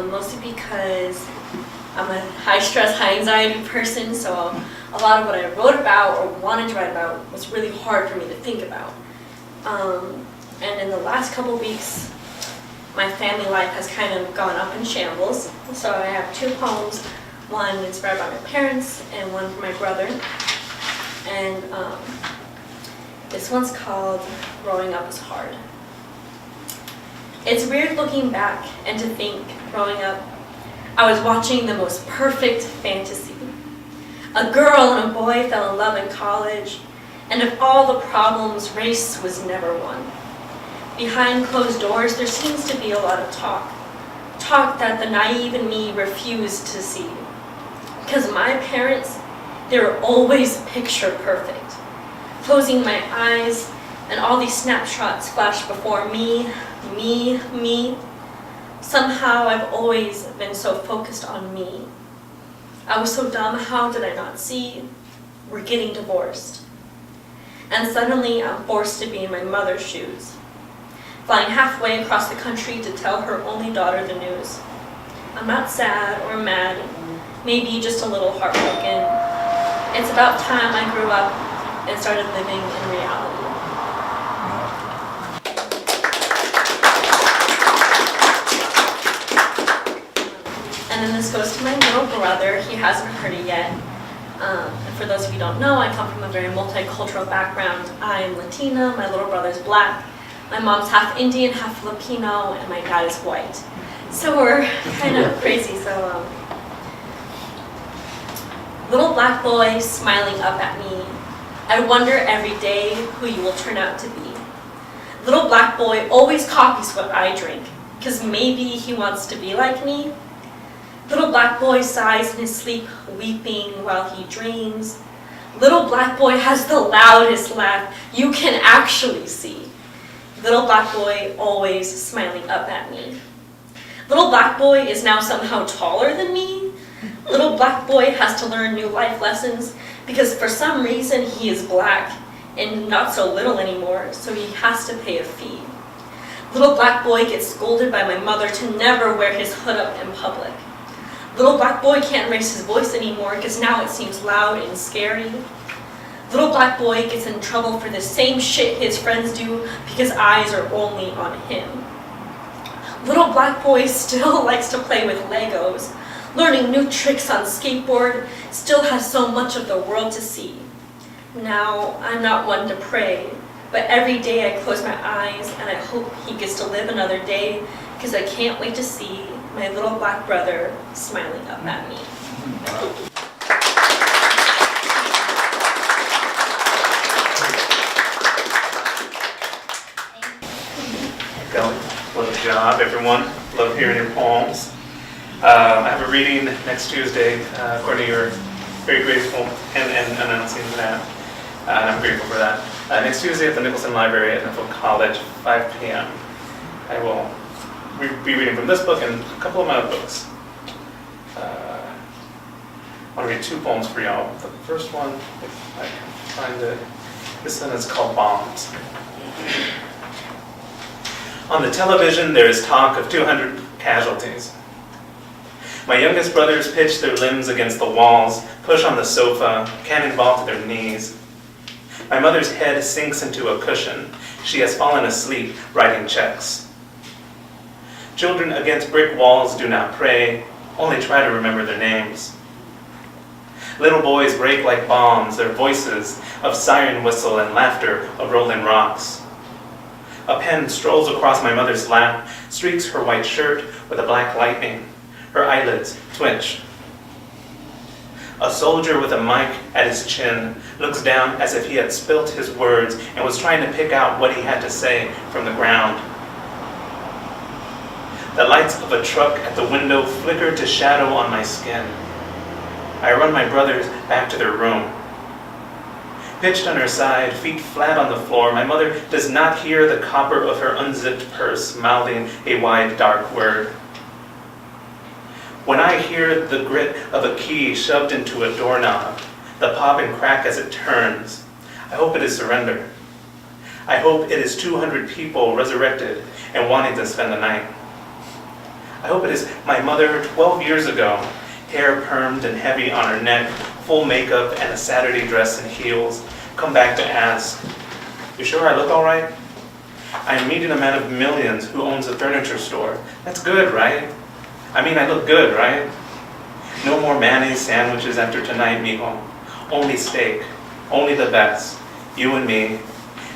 mostly because I'm a high-stress, high-anxiety person, so a lot of what I wrote about or wanted to write about was really hard for me to think about. And in the last couple weeks, my family life has kind of gone up in shambles. So I have 2 poems, one inspired by my parents and one from my brother. And this one's called Growing Up is Hard. It's weird looking back and to think, growing up, I was watching the most perfect fantasy. A girl and a boy fell in love in college, and of all the problems, race was never one. Behind closed doors, there seems to be a lot of talk that the naive in me refused to see. Because my parents, they were always picture perfect. Closing my eyes, and all these snapshots flash before me. Somehow I've always been so focused on me. I was so dumb, how did I not see? We're getting divorced. And suddenly I'm forced to be in my mother's shoes, flying halfway across the country to tell her only daughter the news. I'm not sad or mad, maybe just a little heartbroken. It's about time I grew up and started living in reality. And then this goes to my little brother. He hasn't heard it yet. And for those of you who don't know, I come from a very multicultural background. I'm Latina, my little brother's black. My mom's half Indian, half Filipino, and my dad is white. So we're kind of crazy. So, little black boy smiling up at me. I wonder every day who you will turn out to be. Little black boy always copies what I drink, because maybe he wants to be like me. Little black boy sighs in his sleep, weeping while he dreams. Little black boy has the loudest laugh you can actually see. Little black boy always smiling up at me. Little black boy is now somehow taller than me. Little black boy has to learn new life lessons because for some reason he is black and not so little anymore, so he has to pay a fee. Little black boy gets scolded by my mother to never wear his hood up in public. Little black boy can't raise his voice anymore because now it seems loud and scary. Little black boy gets in trouble for the same shit his friends do because eyes are only on him. Little black boy still likes to play with Legos, learning new tricks on skateboard, still has so much of the world to see. Now, I'm not one to pray, but every day I close my eyes and I hope he gets to live another day because I can't wait to see my little black brother smiling up at me. Kelly, what a job, everyone. Love hearing your poems. I have a reading next Tuesday. Courtney, you're very graceful in announcing that, and I'm grateful for that. Next Tuesday at the Nicholson Library at Norfolk College, 5 p.m. I will be reading from this book and a couple of my other books. I want to read 2 poems for y'all. The first one, if I can find it, this one is called Bombs. On the television, there is talk of 200 casualties. My youngest brothers pitch their limbs against the walls, push on the sofa, cannonball to their knees. My mother's head sinks into a cushion. She has fallen asleep writing checks. Children against brick walls do not pray, only try to remember their names. Little boys break like bombs, their voices of siren whistle and laughter of rolling rocks. A pen strolls across my mother's lap, streaks her white shirt with a black lightning. Her eyelids twitch. A soldier with a mic at his chin looks down as if he had spilt his words and was trying to pick out what he had to say from the ground. The lights of a truck at the window flicker to shadow on my skin. I run my brothers back to their room. Pitched on her side, feet flat on the floor, my mother does not hear the copper of her unzipped purse mouthing a wide, dark word. When I hear the grit of a key shoved into a doorknob, the pop and crack as it turns, I hope it is surrender. I hope it is 200 people resurrected and wanting to spend the night. I hope it is my mother 12 years ago, hair permed and heavy on her neck, full makeup and a Saturday dress and heels, come back to ask, "You sure I look all right?" I am meeting a man of millions who owns a furniture store. That's good, right? I mean, I look good, right? No more mayonnaise sandwiches after tonight, mijo. Only steak, only the best, you and me,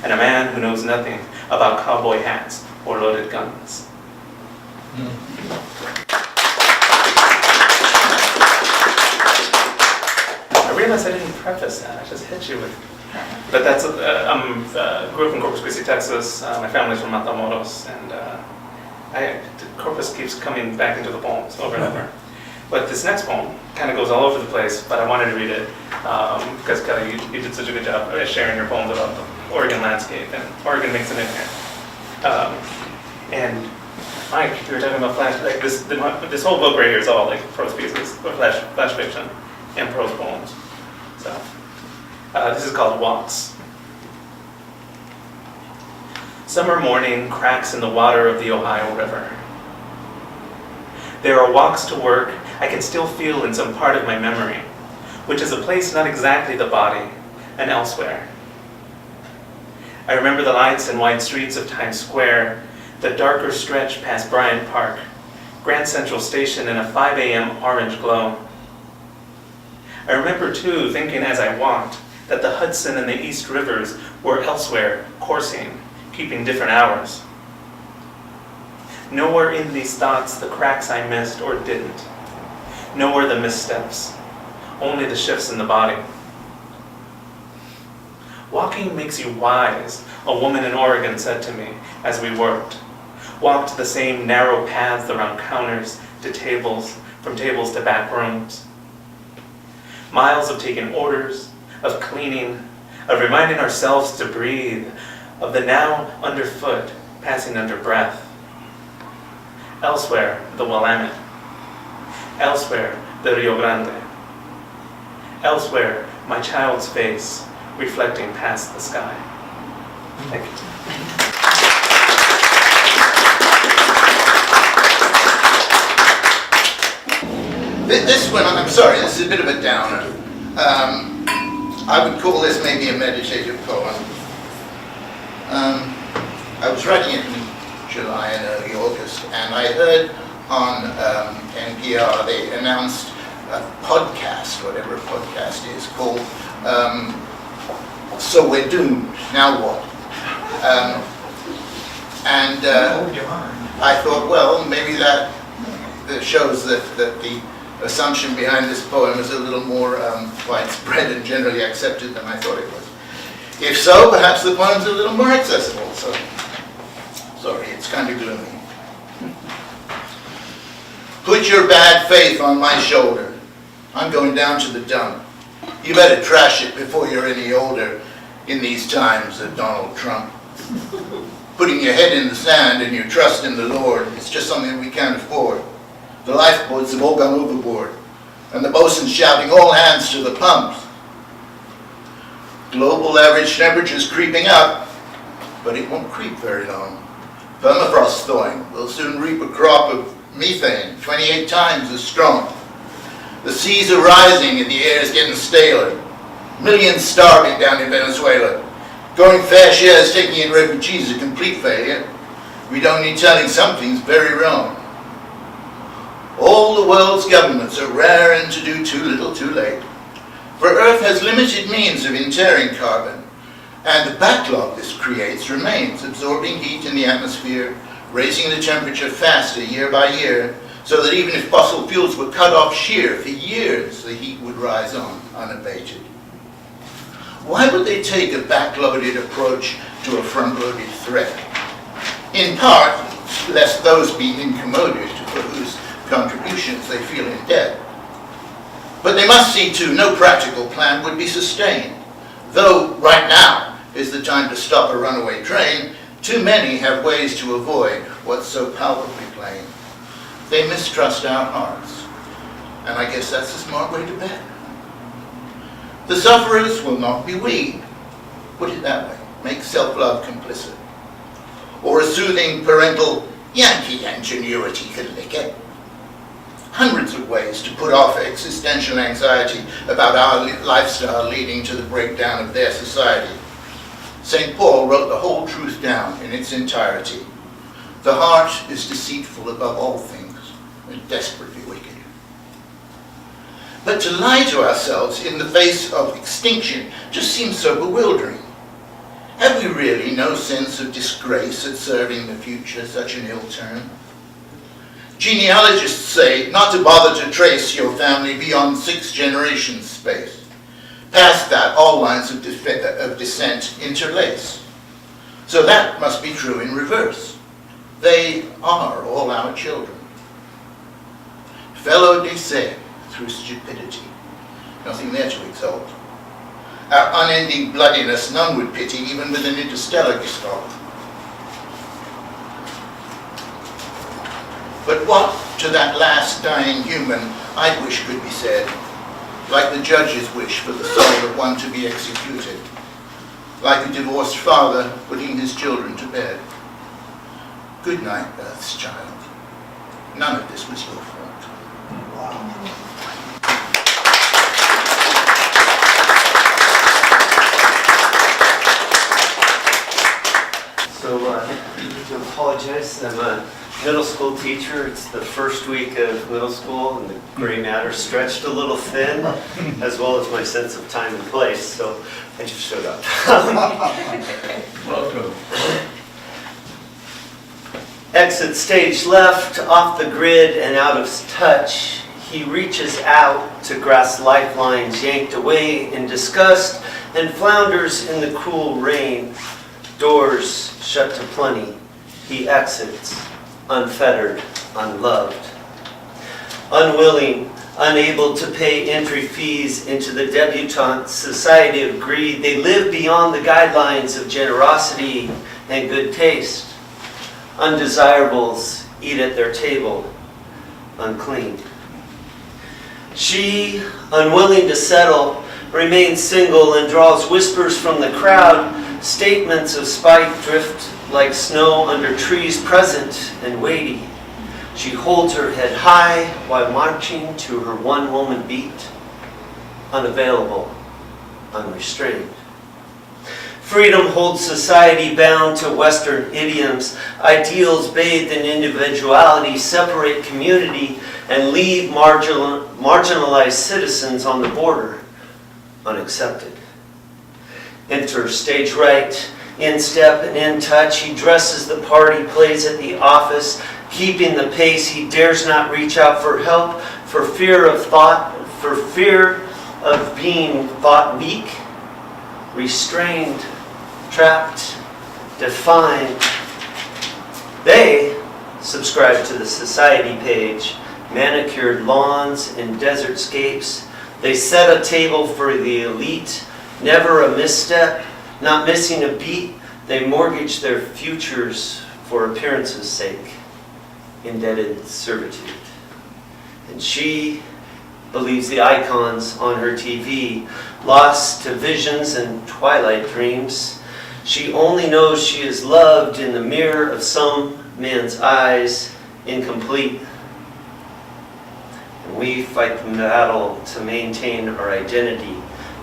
and a man who knows nothing about cowboy hats or loaded guns. I realized I didn't preface that. I just hit you with. But that's. Grew up in Corpus Christi, Texas. My family's from Matamoros, and Corpus keeps coming back into the poems over and over. But this next poem kind of goes all over the place. But I wanted to read it because Kelly, you did such a good job of sharing your poems about the Oregon landscape, and Oregon makes it in here. And Mike, you were talking about flash. Like this whole book right here is all like prose pieces, or flash fiction, and prose poems. So this is called Walks. Summer morning cracks in the water of the Ohio River. There are walks to work I can still feel in some part of my memory, which is a place not exactly the body, and elsewhere. I remember the lights and wide streets of Times Square, the darker stretch past Bryant Park, Grand Central Station in a 5 a.m. orange glow. I remember too, thinking as I walked, that the Hudson and the East Rivers were elsewhere, coursing, keeping different hours. Nowhere in these thoughts the cracks I missed or didn't. Nowhere the missteps, only the shifts in the body. Walking makes you wise, a woman in Oregon said to me as we worked. Walked the same narrow paths around counters to tables, from tables to back rooms. Miles of taking orders, of cleaning, of reminding ourselves to breathe, of the now underfoot passing under breath. Elsewhere, the Willamette. Elsewhere, the Rio Grande. Elsewhere, my child's face reflecting past the sky. Thank you. This one, I'm sorry, this is a bit of a downer. I would call this maybe a meditative poem. I was writing it in July and early August, and I heard on NPR they announced a podcast, whatever a podcast is, called So We're Doomed, Now What? I thought, well, maybe that shows that the assumption behind this poem is a little more widespread and generally accepted than I thought it was. If so, perhaps the poem's a little more accessible, so sorry, it's kind of gloomy. Put your bad faith on my shoulder. I'm going down to the dump. You better trash it before you're any older in these times of Donald Trump. Putting your head in the sand and your trust in the Lord, it's just something we can't afford. The lifeboats have all gone overboard, and the bosun's shouting all hands to the pumps. Global average temperature's creeping up, but it won't creep very long. Permafrost thawing will soon reap a crop of methane, 28 times as strong. The seas are rising and the air is getting staler. Millions starving down in Venezuela. Going fair shares taking in refugees is a complete failure. We don't need telling something's very wrong. All the world's governments are raring to do too little too late. For Earth has limited means of interring carbon, and the backlog this creates remains, absorbing heat in the atmosphere, raising the temperature faster year by year, so that even if fossil fuels were cut off sheer for years, the heat would rise on unabated. Why would they take a backloaded approach to a front-loaded threat? In part, lest those be incommoded for whose contributions they feel in debt. But they must see too, no practical plan would be sustained. Though right now is the time to stop a runaway train, too many have ways to avoid what's so palpably plain. They mistrust our hearts, and I guess that's a smart way to bet. The sufferers will not be we. Put it that way, make self-love complicit. Or a soothing parental Yankee ingenuity could lick it. Hundreds of ways to put off existential anxiety about our lifestyle leading to the breakdown of their society. St. Paul wrote the whole truth down in its entirety. The heart is deceitful above all things and desperately wicked. But to lie to ourselves in the face of extinction just seems so bewildering. Have we really no sense of disgrace at serving the future such an ill turn? Genealogists say not to bother to trace your family beyond 6 generations space. Past that, all lines of descent interlace. So that must be true in reverse. They are all our children. Fellow de se through stupidity. Nothing there to exalt. Our unending bloodiness none would pity, even with an interstellar gestalt. But what to that last dying human I'd wish could be said, like the judge's wish for the soul of one to be executed, like a divorced father putting his children to bed. Good night, Earth's child. None of this was your fault. So, I need to apologize. I'm a middle school teacher. It's the first week of middle school, and the gray matter stretched a little thin, as well as my sense of time and place. So, I just showed up. Welcome. Exit stage left, off the grid and out of touch. He reaches out to grasp lifelines yanked away in disgust and flounders in the cool rain. Doors shut to plenty. He exits, unfettered, unloved. Unwilling, unable to pay entry fees into the debutante society of greed, they live beyond the guidelines of generosity and good taste. Undesirables eat at their table, unclean. She, unwilling to settle, remains single and draws whispers from the crowd. Statements of spite drift like snow under trees present and weighty. She holds her head high while marching to her one-woman beat. Unavailable, unrestrained. Freedom holds society bound to Western idioms. Ideals bathed in individuality separate community and leave marginalized citizens on the border, unaccepted. Enter stage right, in step and in touch. He dresses the part, he plays at the office, keeping the pace. He dares not reach out for help, for fear of being thought weak, restrained, trapped, defined. They subscribe to the society page, manicured lawns and desert scapes. They set a table for the elite, never a misstep, not missing a beat. They mortgage their futures for appearance's sake, indebted servitude. And she believes the icons on her TV, lost to visions and twilight dreams. She only knows she is loved in the mirror of some man's eyes, incomplete. And we fight the battle to maintain our identity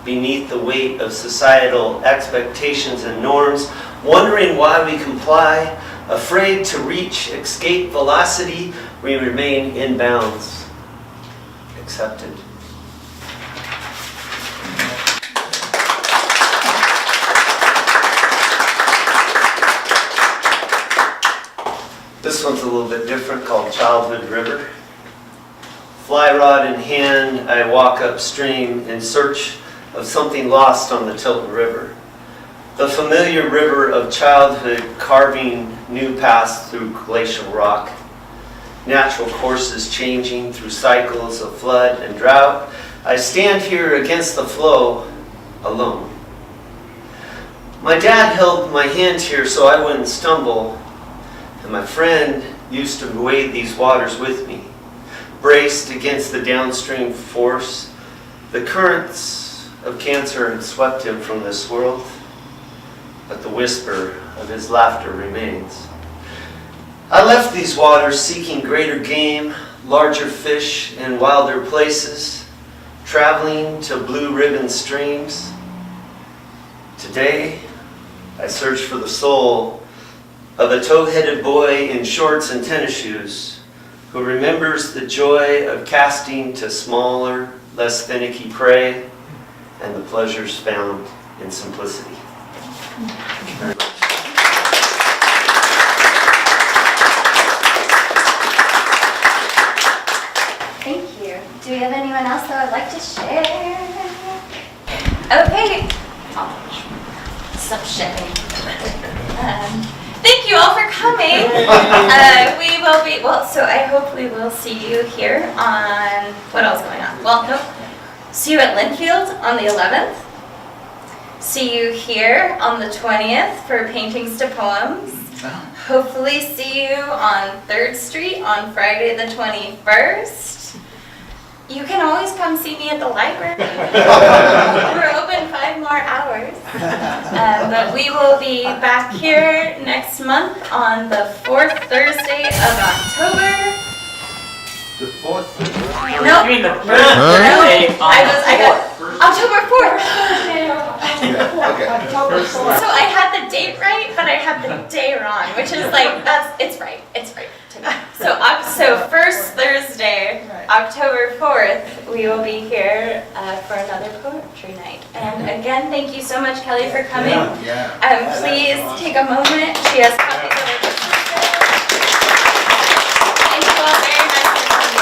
beneath the weight of societal expectations and norms, wondering why we comply, afraid to reach escape velocity, we remain in bounds, accepted. This one's a little bit different, called Childhood River. Fly rod in hand, I walk upstream in search of something lost on the Tilton River. The familiar river of childhood carving new paths through glacial rock. Natural courses changing through cycles of flood and drought. I stand here against the flow, alone. My dad held my hand here so I wouldn't stumble, and my friend used to wade these waters with me, braced against the downstream force. The currents of cancer had swept him from this world, but the whisper of his laughter remains. I left these waters seeking greater game, larger fish, and wilder places, traveling to blue ribbon streams. Today, I search for the soul of a tow-headed boy in shorts and tennis shoes who remembers the joy of casting to smaller, less finicky prey and the pleasures found in simplicity. Thank you very much. Thank you. Do we have anyone else that would like to share? Okay. Stop sharing. Thank you all for coming. We will be, well, so I hope we will see you here on, what else going on? Well, nope. See you at Linfield on the 11th. See you here on the 20th for Paintings to Poems. Hopefully see you on 3rd Street on Friday the 21st. You can always come see me at the library. We're open 5 more hours. But we will be back here next month on the 4th Thursday of October. The 4th. No. You mean the first No, Thursday on I the got October 4th. Okay. So I had the date right, but I had the day wrong, which is like, it's right to me. So first Thursday, October 4th, we will be here for another poetry night. And again, thank you so much, Kelly, for coming. Yeah. Please take a moment. She has copies of her book. Thank you all very much for coming.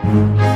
Bye.